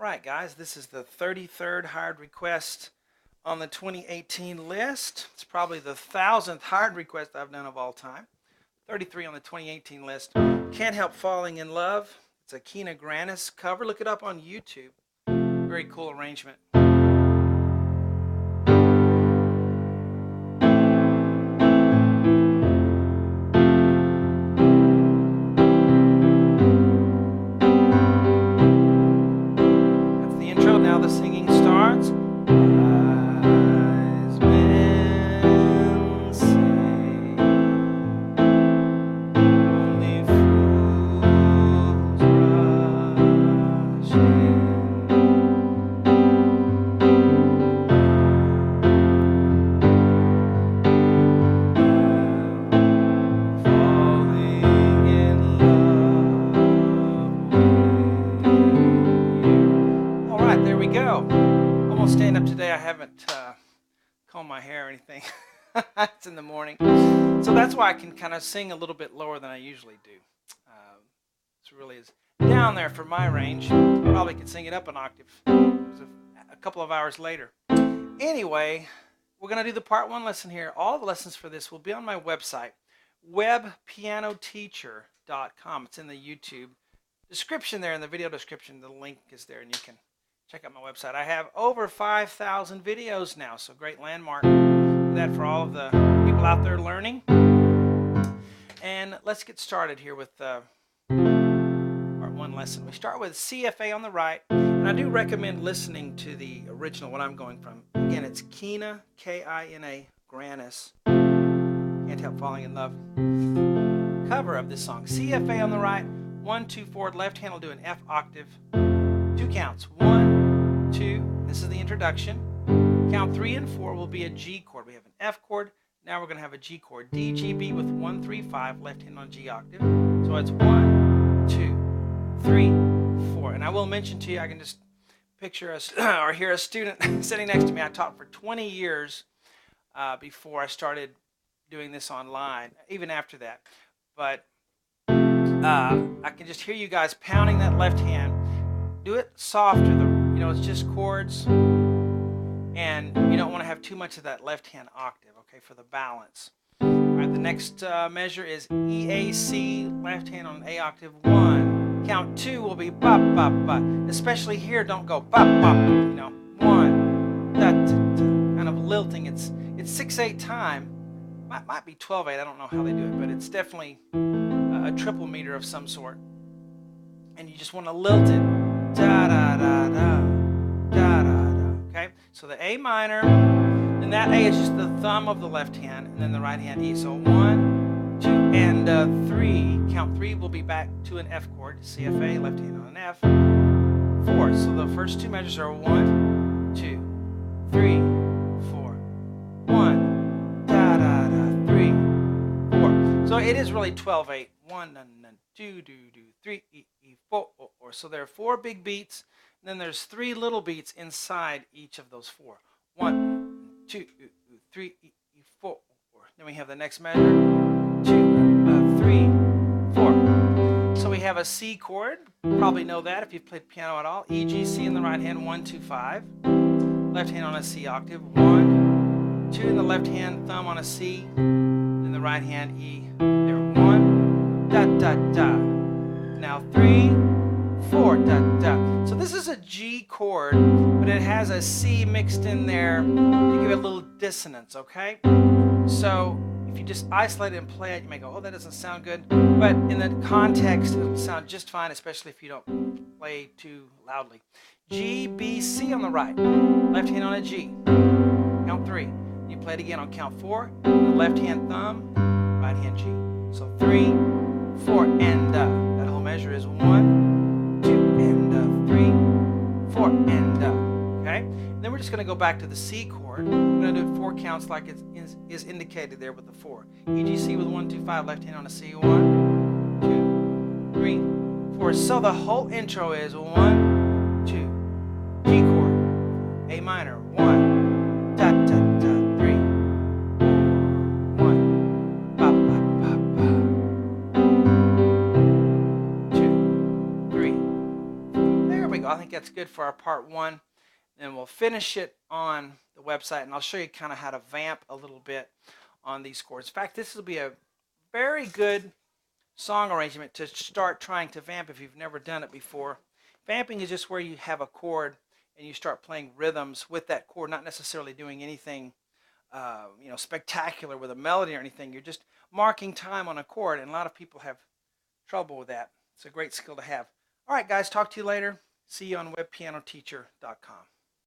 right, guys, this is the 33rd hired request on the 2018 list. It's probably the 1,000th hired request I've done of all time. 33 on the 2018 list. Can't Help Falling in Love. It's a Kina Grannis cover. Look it up on YouTube. Very cool arrangement. That's the intro. Now the singing starts. Wise men say only fools rush in. Falling in love with you. All right, there we go. Almost staying up today. I haven't combed my hair or anything. It's in the morning. So that's why I can kind of sing a little bit lower than I usually do. This really is down there for my range. Probably could sing it up an octave a couple of hours later. Anyway, we're going to do the part one lesson here. All the lessons for this will be on my website, webpianoteacher.com. It's in the YouTube description there, in the video description. The link is there, and you can check out my website. I have over 5,000 videos now, so great landmark for that for all of the people out there learning. And let's get started here with part one lesson. We start with CFA on the right, and I do recommend listening to the original, what I'm going from. Again, it's Kina, K-I-N-A, Grannis, Can't Help Falling in Love, cover of this song. CFA on the right, 1, 2, 4, left hand will do an F octave, 2 counts, 1, 2, this is the introduction. Count 3 and 4 will be a G chord. We have an F chord, now we're going to have a G chord. D, G, B with 1, 3, 5, left hand on G octave. So it's 1, 2, 3, 4. And I will mention to you, I can just picture us or hear a student sitting next to me. I taught for 20 years before I started doing this online, even after that. But I can just hear you guys pounding that left hand. Do it softer. It's just chords, and you don't want to have too much of that left hand octave, okay, for the balance. All right, the next measure is E, A, C, left hand on A octave, 1. Count 2 will be ba, ba, ba. Especially here, don't go ba, ba, 1, da, da, da, kind of lilting. It's 6/8 time. Might be 12/8, I don't know how they do it, but it's definitely a triple meter of some sort. And you just want to lilt it. Da, da, da, da, da, da, da. Okay? So the A minor, and that A is just the thumb of the left hand, and then the right hand E. So 1, 2, and 3. Count 3 will be back to an F chord. CFA, left hand on an F. 4. So the first two measures are 1, 2, 3, 4. 1, da, da, da, 3, 4. So it is really 12/8. 1, 2, 3, 4. So there are 4 big beats, and then there's 3 little beats inside each of those 4. 1, 2, 3, 4. Then we have the next measure, 2, 3, 4. So we have a C chord. Probably know that if you've played piano at all. E, G, C in the right hand, 1, 2, 5. Left hand on a C octave, 1, 2 in the left hand, thumb on a C, in the right hand E. There, 1, da, da, da. Now 3, 4, da, da. So this is a G chord, but it has a C mixed in there to give it a little dissonance, okay? So if you just isolate it and play it, you may go, oh, that doesn't sound good. But in the context, it'll sound just fine, especially if you don't play too loudly. G, B, C on the right. Left hand on a G. Count 3. You play it again on count 4. The left hand thumb, right hand G. So 3, 4, and that whole measure is 1, 2, and 3, 4, and okay? And then we're just going to go back to the C chord. We're going to do it 4 counts like it is indicated there with the 4. E, G, C with 1, 2, 5, left hand on a C. 1, 2, 3, 4. So the whole intro is 1, 2, G chord, A minor, 1, da, da, da, 3, 1, ba, ba, ba, ba. 2, 3, 4. There we we go. I think that's good for our part 1. And we'll finish it on the website, and I'll show you kind of how to vamp a little bit on these chords. In fact, this will be a very good song arrangement to start trying to vamp if you've never done it before. Vamping is just where you have a chord and you start playing rhythms with that chord, not necessarily doing anything spectacular with a melody or anything. You're just marking time on a chord, and a lot of people have trouble with that. It's a great skill to have. All right, guys, talk to you later. See you on webpianoteacher.com.